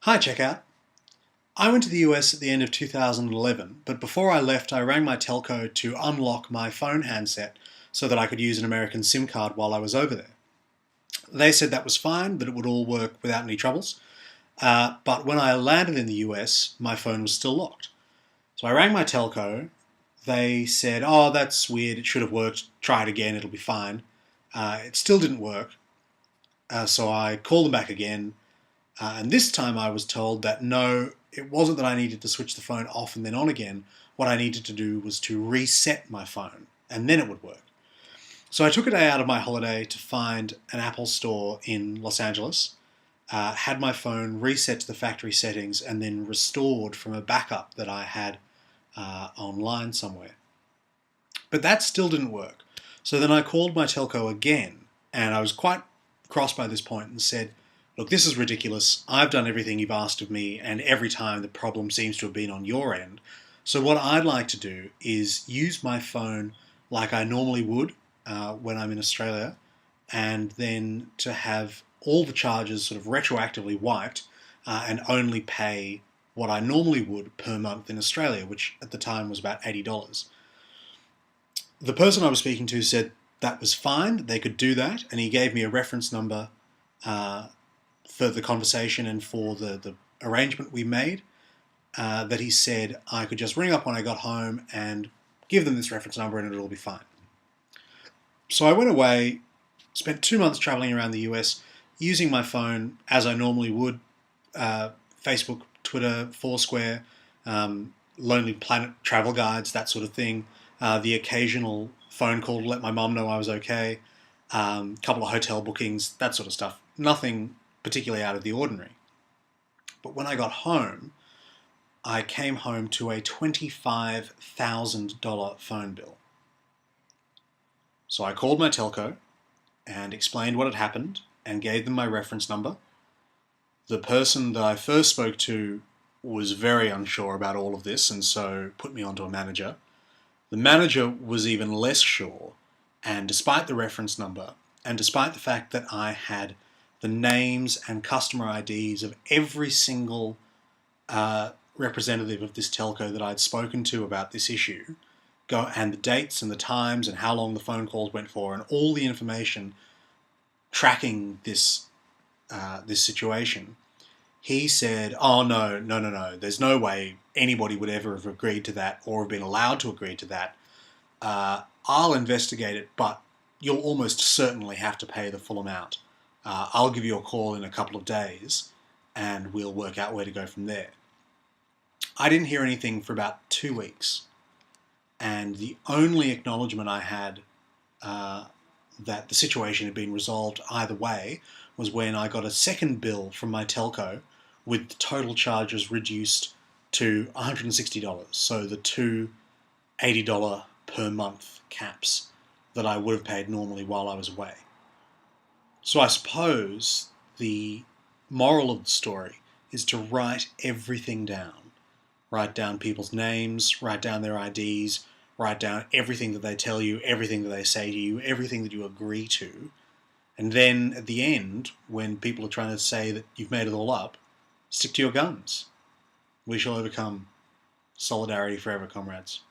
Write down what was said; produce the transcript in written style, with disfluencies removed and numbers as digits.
Hi, Checkout. I went to the US at the end of 2011, but before I left, I rang my telco to unlock my phone handset so that I could use an American SIM card while I was over there. They said that was fine, that it would all work without any troubles. But when I landed in the US, my phone was still locked. So I rang my telco. They said, "Oh, that's weird. It should have worked. Try it again. It'll be fine." It still didn't work. So I called them back again. And this time I was told that no, it wasn't that I needed to switch the phone off and then on again. What I needed to do was to reset my phone, and then it would work. So I took a day out of my holiday to find an Apple store in Los Angeles, had my phone reset to the factory settings, and then restored from a backup that I had online somewhere. But that still didn't work. So then I called my telco again, and I was quite cross by this point and said, "Look, this is ridiculous. I've done everything you've asked of me, and every time the problem seems to have been on your end. So what I'd like to do is use my phone like I normally would when I'm in Australia, and then to have all the charges sort of retroactively wiped and only pay what I normally would per month in Australia, which at the time was about $80. The person I was speaking to said that was fine, they could do that, and he gave me a reference number for the conversation and for the arrangement we made, that he said I could just ring up when I got home and give them this reference number and it'll be fine. So I went away, spent 2 months traveling around the US using my phone as I normally would, Facebook, Twitter, Foursquare, Lonely Planet travel guides, that sort of thing, the occasional phone call to let my mum know I was okay, a couple of hotel bookings, that sort of stuff. Nothing particularly out of the ordinary. But when I got home, I came home to a $25,000 phone bill. So I called my telco and explained what had happened and gave them my reference number. The person that I first spoke to was very unsure about all of this and so put me onto a manager. The manager was even less sure, and despite the reference number and despite the fact that I had the names and customer IDs of every single representative of this telco that I'd spoken to about this issue, and the dates and the times and how long the phone calls went for, and all the information tracking this situation, he said, "Oh, no, there's no way anybody would ever have agreed to that or have been allowed to agree to that. I'll investigate it, but you'll almost certainly have to pay the full amount. I'll give you a call in a couple of days and we'll work out where to go from there." I didn't hear anything for about 2 weeks, and the only acknowledgement I had that the situation had been resolved either way was when I got a second bill from my telco with the total charges reduced to $160, so the two $80 per month caps that I would have paid normally while I was away. So I suppose the moral of the story is to write everything down. Write down people's names, write down their IDs, write down everything that they tell you, everything that they say to you, everything that you agree to. And then at the end, when people are trying to say that you've made it all up, stick to your guns. We shall overcome. Solidarity forever, comrades.